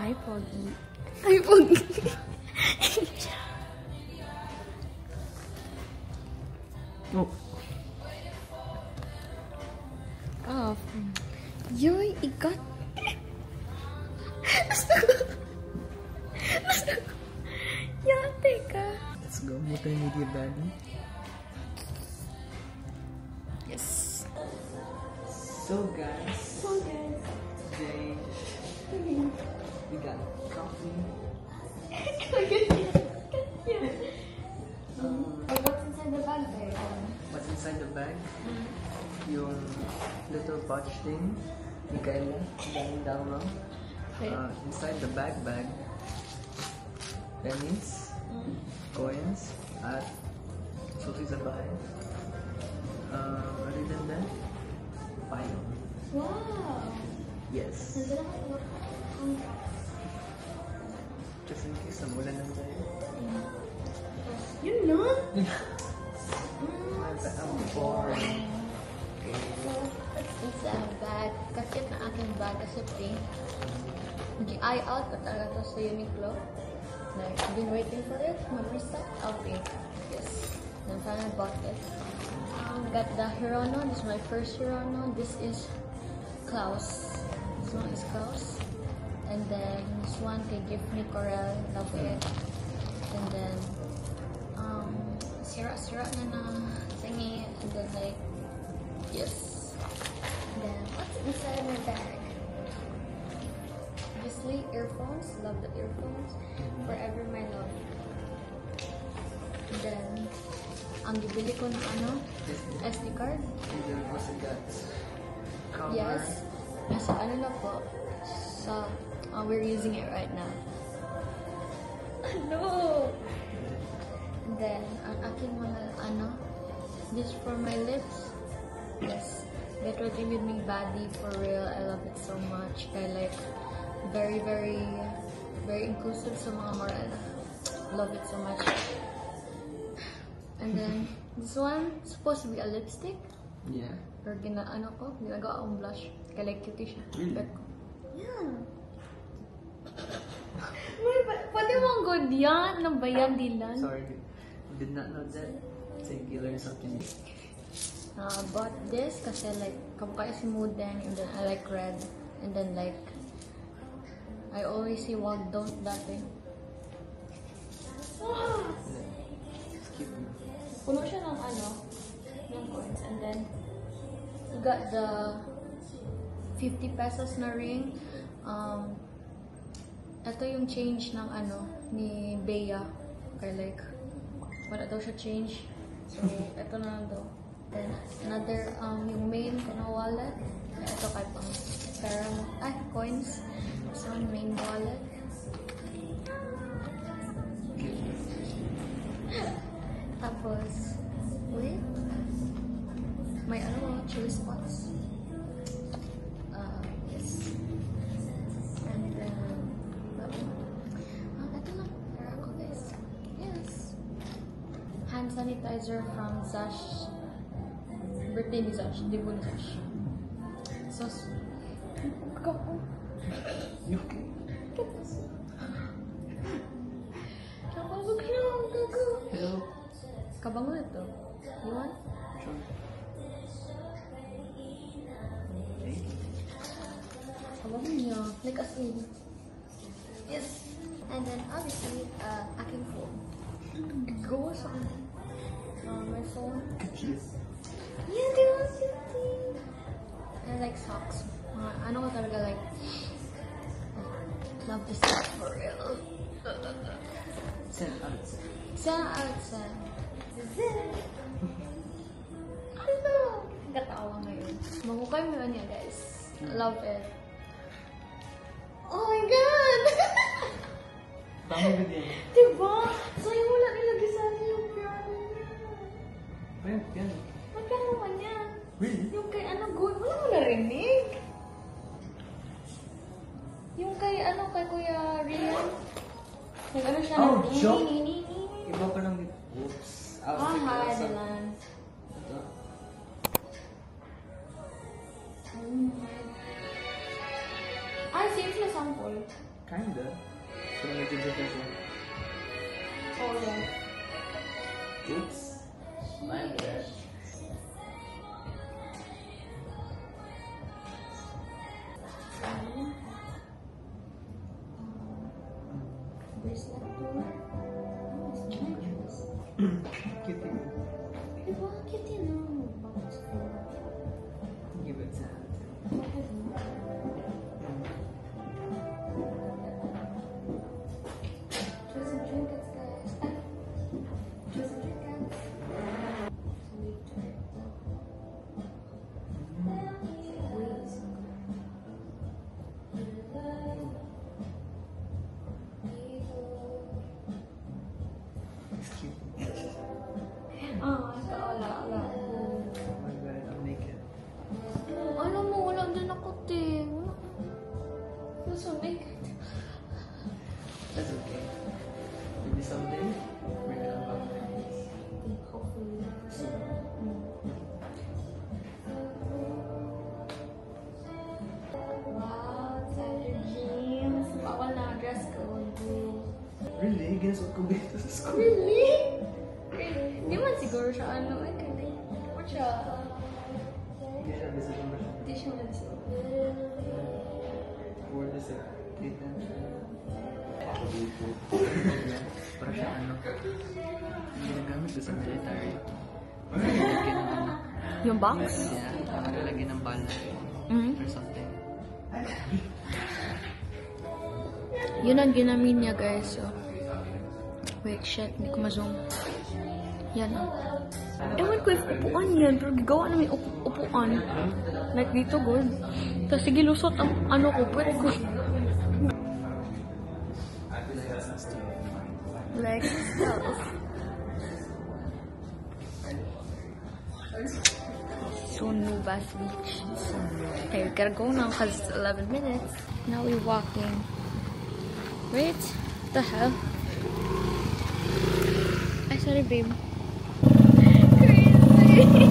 Hi, Pogi. Hi, Pogi. Oh. Oh. Yoy, ikat. Yate ka. Let's go. Multimedia Daddy. Yes. So guys, today we got coffee. What's inside the bag there? What's inside the bag? Yung little pouch thing. Mikaela, down lang. Inside the bag, pennies, coins, at Sophie sa bahay. Other than that, file. Wow. Yes. Just in case, namulan lang tayo. Yun na? I'm boring. So, it's a bag. Kasi na aking bag kasi pink. Eye out ko talaga to sa Uniqlo. Like, I've been waiting for it. Never stop. I'll pink. Yes. Then finally bought it. Got the Hirono. This is my first Hirono. This is Klaus. This one is Klaus. And then this one they give me Corel. Love it. And then sira na thingy. And then like yes. And then what's inside my bag? Obviously earphones. Love the earphones. Forever my love. And then ang bibili ko ng SD card. Either was a gut cover. Yes. Nasa ano na po. So, we're using it right now. No! And then, ang aking mga this for my lips. Yes. Get Ready With Me body for real. I love it so much. I like very, very, very inclusive sa mga moral. Love it so much. And then, this one, supposed to be a lipstick. Yeah. Or ginagawa akong blush. Kaya like cutie siya. Really? Bet ko. Yeah. Pwede mong good yan. Nang bayan dilan. Sorry, did not know that. Think you learned something. Bought this kasi like, kamukha si Muden. And then I like red. And then like, I always see wag don't dati. Skip me. Puno siya ng ng coins. And then, we got the 50 pesos na ring. Ito yung change ng ni Bea. Kaya like, wala daw siya change. So, ito na lang daw. Then, another, yung main ko na wallet. Ito kay pang pera mo. Coins. So, main wallet. Tapos, wait. May chili spots. Yes. And then, ito lang. Pera ko, guys. Yes. Hand sanitizer from Zash. Birthday ni Zash. Debut ni Zash. So, You okay? Hello? Kabango na to. You want? Sure. Thank you. Kabango niya. Like as in. Yes. And then obviously, aking phone. Go sa my phone. Yeah, they want something. And like socks. Ano ko talaga like, love this stuff for real. Send outside. Send outside. Ano? Katawa ngayon. Mahukay mo yun niya, guys. Love it. Oh my God! Dami ba din? Diba? Sa'yo wala nilagay sa akin yung piano niya. Well, yan. Magkano naman yan? Really? Yung kay good, wala mo narinig. Yung kay kay Kuya Rian. Nag siya Oh, ng joke! ini. Iba pa lang dito. Oops. Hi, Dylan. Ito. Ay, same siya sample. Kinda. Pero medyo different siya. Oh, yeah. Oops. My bad. There's that door. Oh, it's dangerous. Cute yun. Diba? Cute yun, no? Bakit siya? Give it to her. Bakit mo? Choose some trinkets, guys. Choose some trinkets. So we try ways. It's cute. Ah, wala. Oh my god, I'm naked. Alam mo, wala din ako, te. Wala. So naked. That's okay. Maybe someday we're gonna come back like this. Hopefully. Wow, inside your jeans. Bawal na dress code. Really? Ginasuot ko ba ito sa school? Really? Really? Hindi man siguro siya ano. Ay, kasi. What siya? Hindi siya decision ba siya? Hindi siya man siya. Or this a kid na siya. Para siya ano. Ginagamit ko sa military. Nalagyan ng ano. Yung box? Yeah, nalagyan ng bala. Or something. Yun ang ginamit niya, guys. So, wait, shit. Hindi ko ma-zoom. Yan, oh. Ewan ko if upuan yan, pero gigawa namin upuan. Like dito, good. Tapos sige, lusot ang ano ko, pwede ko. Like, Sunubas Beach. Okay, we gotta go now because it's 11 minutes. Now we're walking. Wait, what the hell? Ay, sorry, babe. Crazy.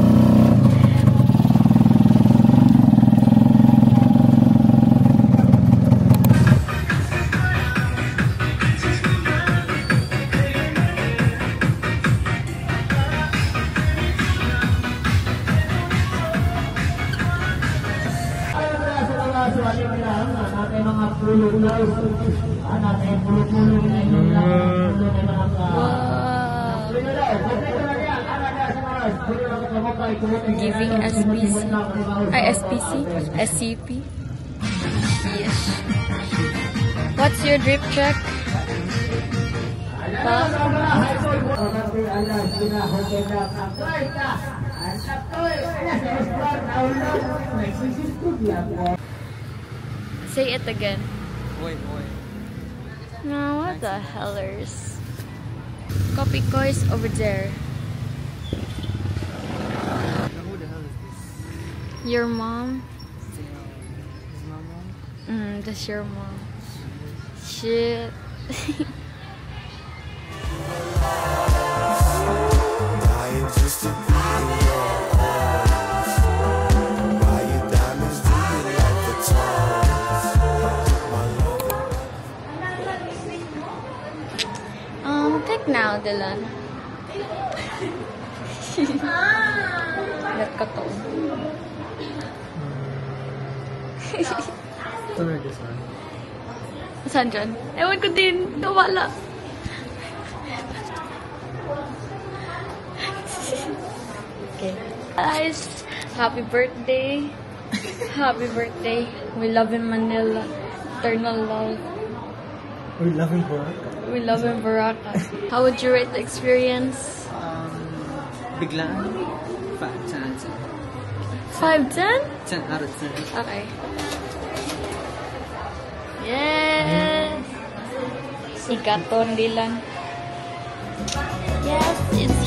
Giving SPC. Ay, SPC? SCP? Yes. What's your drip check? Say it again. Boy. No, what the hellers? Copy is over there. Who the hell is this? Your mom? Is my mom? That's your mom. Shit. Take now, Dylan. Let ka to. Or this one? Saan dyan? Ewan ko din. Nawala. Okay. Guys, happy birthday. Happy birthday. We love in Manila. Eternal love. We love him for it. We love in Baraka. How would you rate the experience? Biglaan. 5, 10, 5-10? 10 out of 10. Okay. Yes! Ikaton, Dylan. Yes, it's